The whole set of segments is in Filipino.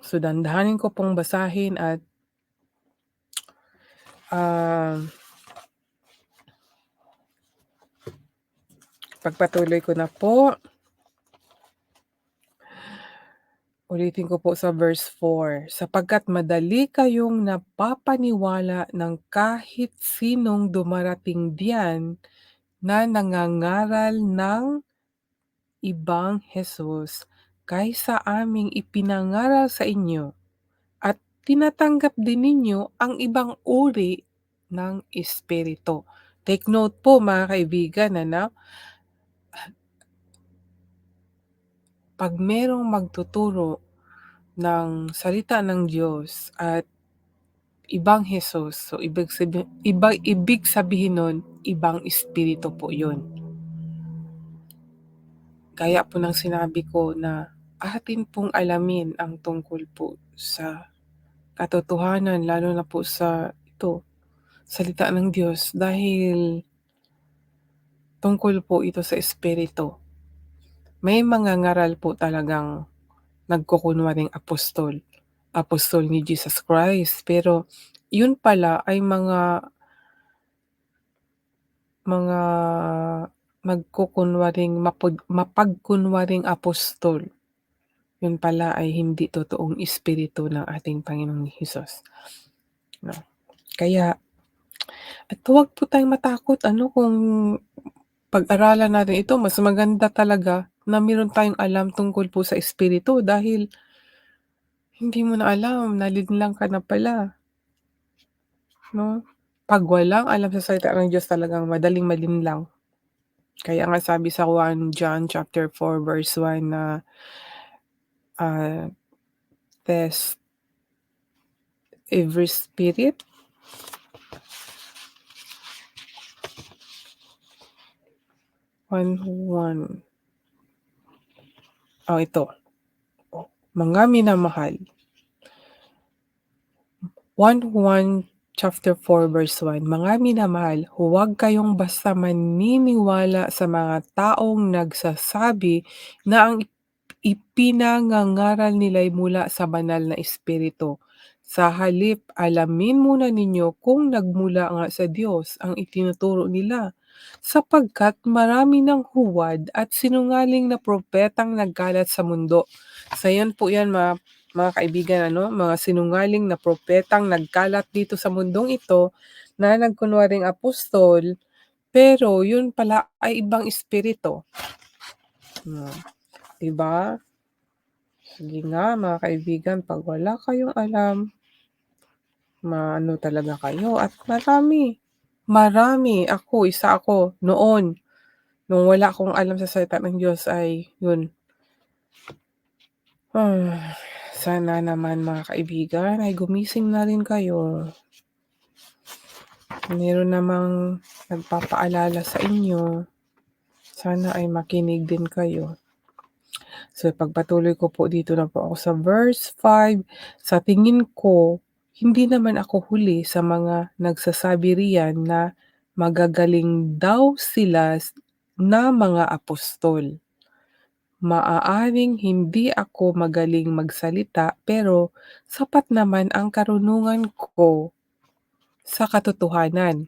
So, dandahanin ko pong basahin at, ah, pagpatuloy ko na po. Ulitin ko po sa verse 4, sapagkat madali kayong napapaniwala ng kahit sinong dumarating diyan na nangangaral ng ibang Hesus kaysa aming ipinangaral sa inyo at tinatanggap din ninyo ang ibang uri ng espiritu. Take note po mga kaibigan, 'pag merong magtuturo ng salita ng Diyos at ibang Hesus, so ibig sabihin nun, ibang espiritu po yun. Gaya po ng sinabi ko na atin pong alamin ang tungkol po sa katotohanan lalo na po sa salita ng Diyos dahil tungkol po ito sa espiritu. May mga ngaral po talagang nagkukunwaring apostol ni Jesus Christ, pero yun pala ay mga mapagkunwaring apostol. Yun pala ay hindi totoong espiritu ng ating Panginoong Hesus, 'no. Kaya at huwag po tayong matakot kung pag-aralan natin ito, mas maganda talaga na meron tayong alam tungkol po sa espiritu dahil hindi mo na alam, nalinlang ka na pala, 'no. 'Pag walang alam sa salita ng Diyos talagang madaling malinlang. Kaya nga sabi sa 1 John chapter 4 verse 1 na, ah, test every spirit. 1:1. Ito. Mga minamahal. 1 chapter 4 verse 1, mga minamahal, huwag kayong basta maniniwala sa mga taong nagsasabi na ang ipinangangaral nila'y mula sa banal na espiritu. Sa halip, alamin muna ninyo kung nagmula nga sa Diyos ang itinuturo nila, sapagkat marami ng huwad at sinungaling na propetang nagkalat sa mundo. So yan po yan mga kaibigan, mga sinungaling na propetang nagkalat dito sa mundong ito na nagkunwaring apostol, pero yun pala ay ibang espiritu. 'Di ba? Sige nga mga kaibigan, 'pag wala kayong alam, maano talaga kayo at isa ako noon, nung wala akong alam sa salita ng Diyos ay yun. Sana naman mga kaibigan ay gumising na rin kayo. Meron namang nagpapaalala sa inyo, sana ay makinig din kayo. So pagpatuloy ko po dito na po ako sa verse 5, sa tingin ko, hindi naman ako huli sa mga nagsasabi riyan na magagaling daw sila na mga apostol. Maaaring hindi ako magaling magsalita pero sapat naman ang karunungan ko sa katotohanan.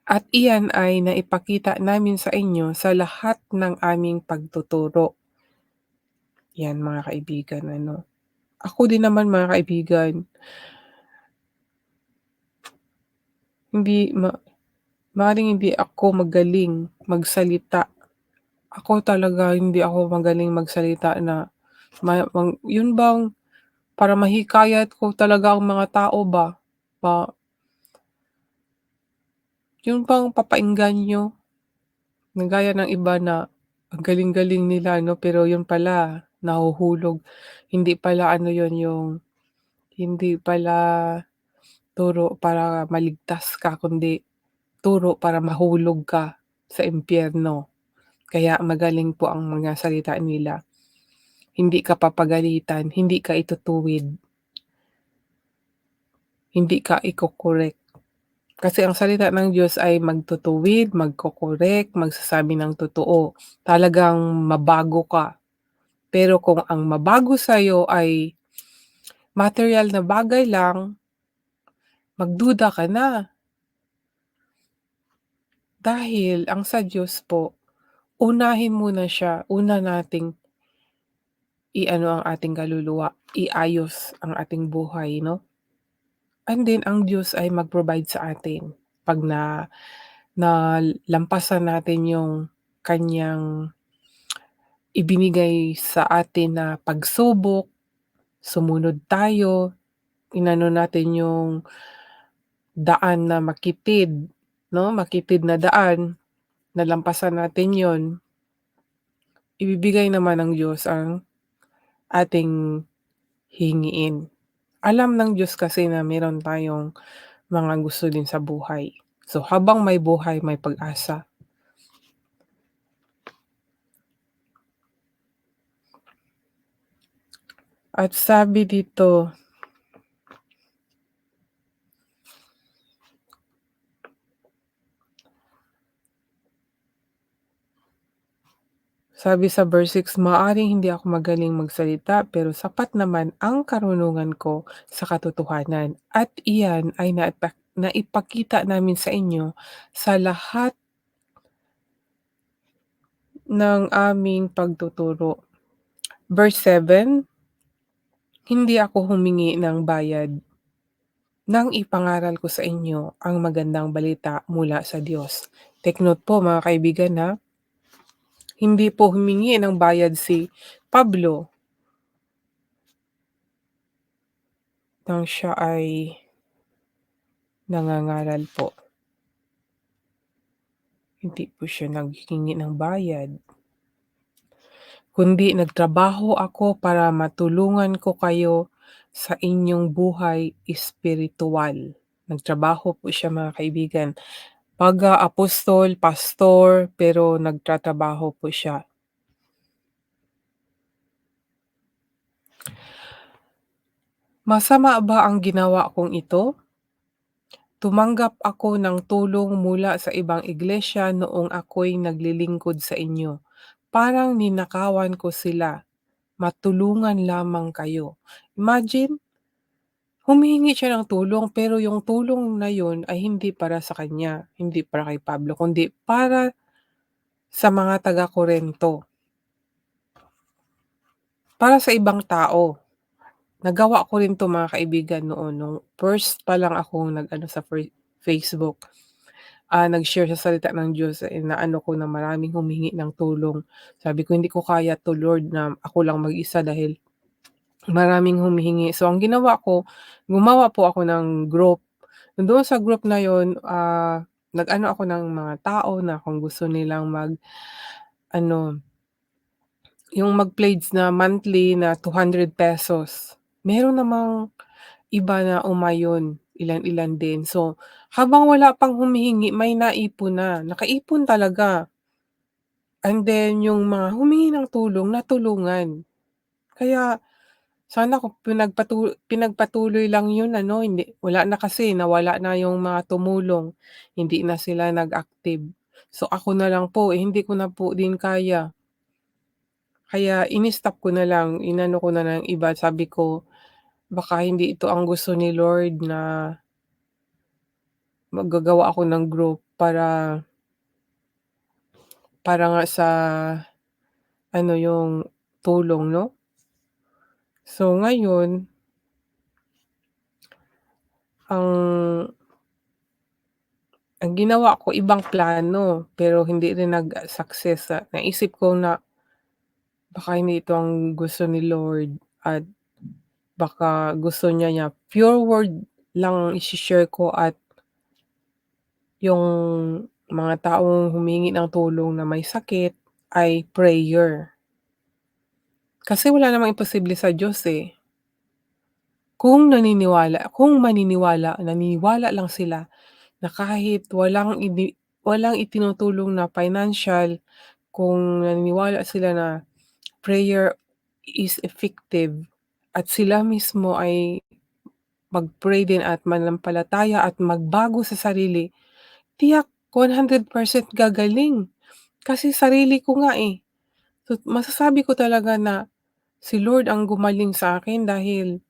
At iyan ay naipakita namin sa inyo sa lahat ng aming pagtuturo. Yan mga kaibigan, Ako din naman mga kaibigan, hindi maaaring hindi ako magaling magsalita. Ako talaga hindi ako magaling magsalita na yun bang para mahikayat ko talaga ang mga tao ba, pa yun bang papaengganyo, na gaya ng iba na ang galing-galing nila pero yun pala nahuhulog. Hindi pala yun hindi pala turo para maligtas ka kundi turo para mahulog ka sa impyerno. Kaya magaling po ang mga salita nila. Hindi ka papagalitan, hindi ka itutuwid, hindi ka iko-correct. Kasi ang salita ng Diyos ay magtutuwid, magko-correct, magsasabi ng totoo. Talagang mabago ka. Pero kung ang mabago sa'yo ay Materyal na bagay lang, magduda ka na. Dahil ang sa Diyos po, unahin muna siya, una nating i-ano ang ating kaluluwa, iayos ang ating buhay 'no, and then ang Diyos ay mag-provide sa atin 'pag nalampasan natin yung kaniyang ibinigay sa atin na pagsubok, sumunod tayo, inano natin yung daan na makitid 'no, makitid na daan, nalampasan natin yon, ibibigay naman ng Diyos ang ating hingiin. Alam ng Diyos kasi na meron tayong mga gusto din sa buhay. So, habang may buhay, may pag-asa. At sabi dito, sabi sa verse 6, "Maaaring hindi ako magaling magsalita, pero sapat naman ang karunungan ko sa katotohanan, at iyan ay naipakita namin sa inyo sa lahat ng aming pagtuturo." Verse 7, "Hindi ako humingi ng bayad nang ipangaral ko sa inyo ang magandang balita mula sa Diyos." Take note po mga kaibigan ha, hindi po humingi ng bayad si Pablo nang siya ay nangangaral po. Hindi po siya naghingi ng bayad, kundi nagtrabaho ako para matulungan ko kayo sa inyong buhay espirituwal. Nagtrabaho po siya mga kaibigan. Apostol, pastor, pero nagtatrabaho po siya. Masama ba ang ginawa kong ito? Tumanggap ako ng tulong mula sa ibang iglesia noong ako'y naglilingkod sa inyo. Parang ninakawan ko sila, matulungan lamang kayo. Imagine, humihingi siya ng tulong pero yung tulong na yun ay hindi para sa kanya, hindi para kay Pablo, kundi para sa mga taga-Korinto, para sa ibang tao. Nagawa ko rin 'to mga kaibigan noon nung first pa lang akong nag-ano sa Facebook. Nag-share sa salita ng Diyos, inaano ko na maraming humingi ng tulong. Sabi ko, "Hindi ko kaya 'to Lord na ako lang mag-isa dahil maraming humihingi." So ang ginawa ko, gumawa po ako ng group. Doon sa group na yun, nag-ano ako ng mga tao na kung gusto nilang mag-ano, yung mag-pledge na monthly na ₱200. Meron namang iba na umayon, ilan-ilan din. So, habang wala pang humihingi may naipon na, nakaipon talaga. And then yung mga humingi ng tulong natulungan. Kaya sana kung pinagpatuloy lang yun ano, hindi wala na kasi nawala na yung mga tumulong, hindi na sila nag-active. So, ako na lang po, hindi ko na po din kaya. Kaya ini-stop ko na lang, inano ko na ng iba, sabi ko, baka hindi ito ang gusto ni Lord na maggagawa ako ng group para nga sa ano, yung tulong 'no. So ngayon, ang ang ginawa ko ibang plano, pero hindi rin nag-success, naisip ko na baka hindi ito ang gusto ni Lord at baka gusto niya pure word lang ishi-share ko at yung mga taong humingi ng tulong na may sakit ay prayer. Kasi wala namang imposible sa Diyos, eh. Naniniwala lang sila na kahit walang itinutulong na financial, kung naniniwala sila na prayer is effective at sila mismo ay mag-pray din at mananampalataya at magbago sa sarili, tiyak 100% gagaling. Kasi sarili ko nga, eh. So, masasabi ko talaga na si Lord ang gumaling sa akin dahil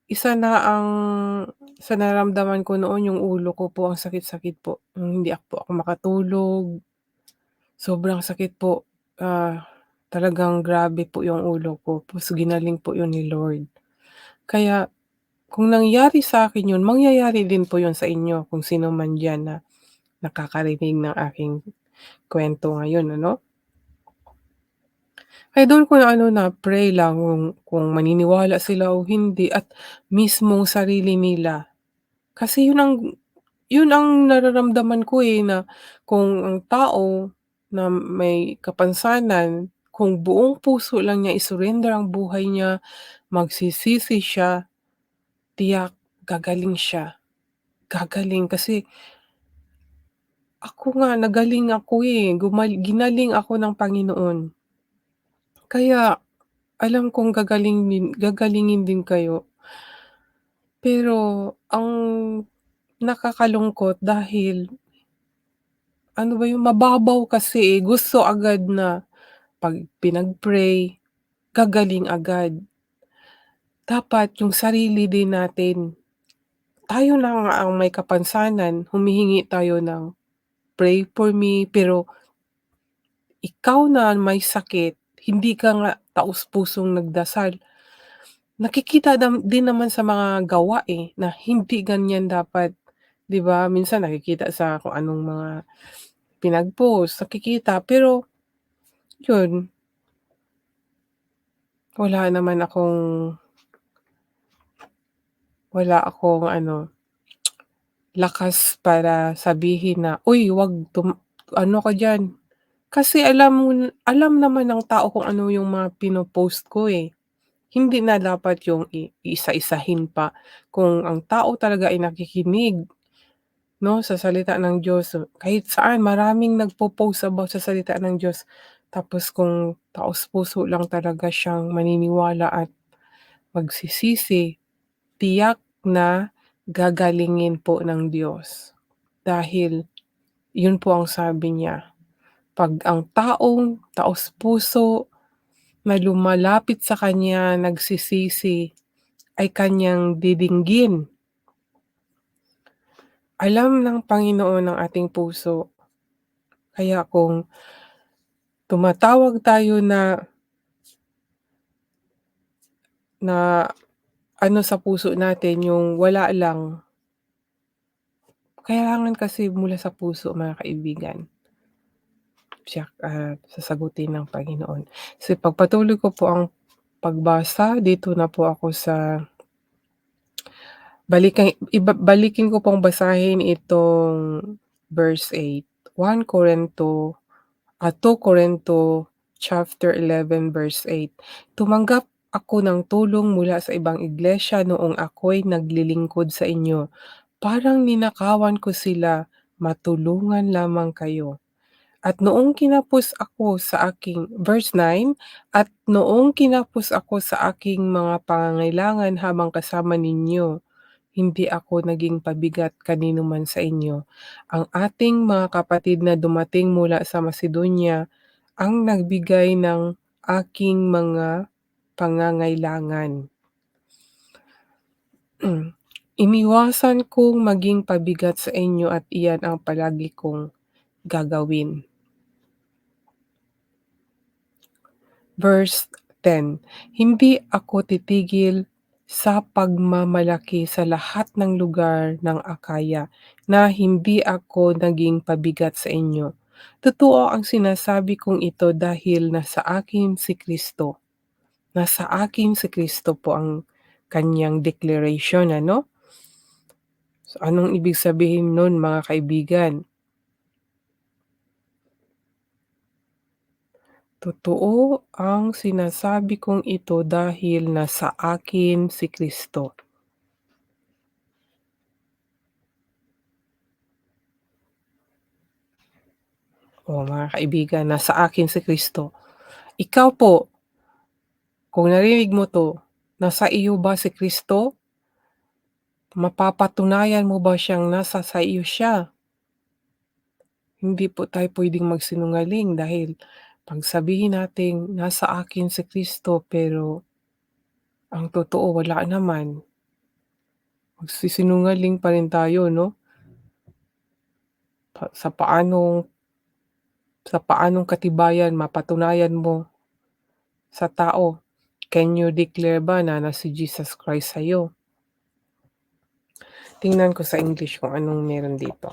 isa na ang sa nararamdaman ko noon yung ulo ko po ang sakit-sakit po, yung hindi po ako makatulog, sobrang sakit po. Talagang grabe po yung ulo ko, ta's ginaling po yun ni Lord. Kaya kung nangyari sa'kin yun, mangyayari din po yun sa inyo kung sino man diyan na nakakarinig ng aking kuwento ngayon, ano. Kaya dun ko na ano, na-pray lang kung maniniwala sila o hindi at mismong sarili nila. Kasi yun ang nararamdaman ko, na kung ang tao na may kapansanan, kung buong puso lang niya i-surrender ang buhay niya, magsisisi siya, tiyak gagaling siya. Gagaling kasi ako nga nagaling ako, ginaling ako ng Panginoon. Kaya alam kong gagalingin din kayo. Pero ang nakakalungkot dahil ano ba yun, mababaw kasi, gusto agad na 'pag pinag-pray, gagaling agad. Dapat yung sarili din natin, tayo na nga ang may kapansanan, humihingi tayo ng, "Pray for me," pero ikaw na may sakit, hindi ka nga taos-pusong nagdasal, nakikita din naman sa mga gawa, na hindi ganyan dapat. 'Di ba, minsan nakikita sa kung anong mga pinag-post, nakikita pero yun, wala naman akong ano, lakas para sabihin na, "Uy, 'wag ano ka diyan." Kasi alam naman ng tao kung ano yung mga pino-post ko, eh. Hindi na dapat yung iisa-isahin pa. Kung ang tao talaga ay nakikinig 'no, sa salita ng Diyos, kahit saan maraming nagpo-post about sa salita ng Diyos. Tapos kung taos-puso lang talaga siyang maniniwala at magsisisi, tiyak na gagalingin po ng Diyos. Dahil yun po ang sabi niya, 'pag ang taong taos-puso na lumalapit sa kanya nagsisisi ay kanyang didinggin. Alam ng Panginoon ang ating puso, kaya kung tumatawag tayo na na ano sa puso natin yung wala lang, kailangan kasi mula sa puso mga kaibigan, tiyak sasagutin ng Panginoon. So ipagpatuloy ko po ang pagbasa, dito na po ako sa balikin ko pong basahin itong verse 8, 2 Corinto chapter 11 verse 8. Tumanggap ako ng tulong mula sa ibang iglesia noong ako'y naglilingkod sa inyo. Parang ninakawan ko sila, matulungan lamang kayo. At noong kinapos ako sa aking verse 9, at noong kinapos ako sa aking mga pangangailangan habang kasama ninyo, hindi ako naging pabigat kanino man sa inyo. Ang ating mga kapatid na dumating mula sa Macedonia ang nagbigay ng aking mga pangangailangan. Iniwasan kong maging pabigat sa inyo at iyan ang palagi kong gagawin. Verse 10, hindi ako titigil sa pagmamalaki sa lahat ng lugar ng Akaya na hindi ako naging pabigat sa inyo. Totoo ang sinasabi kong ito dahil nasa akin si Kristo. Nasa akin si Kristo po ang kanyang declaration, ano? So, anong ibig sabihin nun mga kaibigan? Totoo ang sinasabi kong ito dahil nasa akin si Kristo. O mga kaibigan, nasa akin si Kristo. Ikaw po, kung narinig mo 'to, nasa iyo ba si Kristo? Mapapatunayan mo ba siyang nasa sa iyo siya? Hindi po tayo puwedeng magsinungaling dahil 'pag sabihin nating nasa akin si Kristo pero ang totoo wala naman. Magsisinungaling pa rin tayo 'no, sa paanong katibayan mapatunayan mo sa tao. Can you declare ba na si Jesus Christ sa'yo? Tingnan ko sa English kung anong meron dito.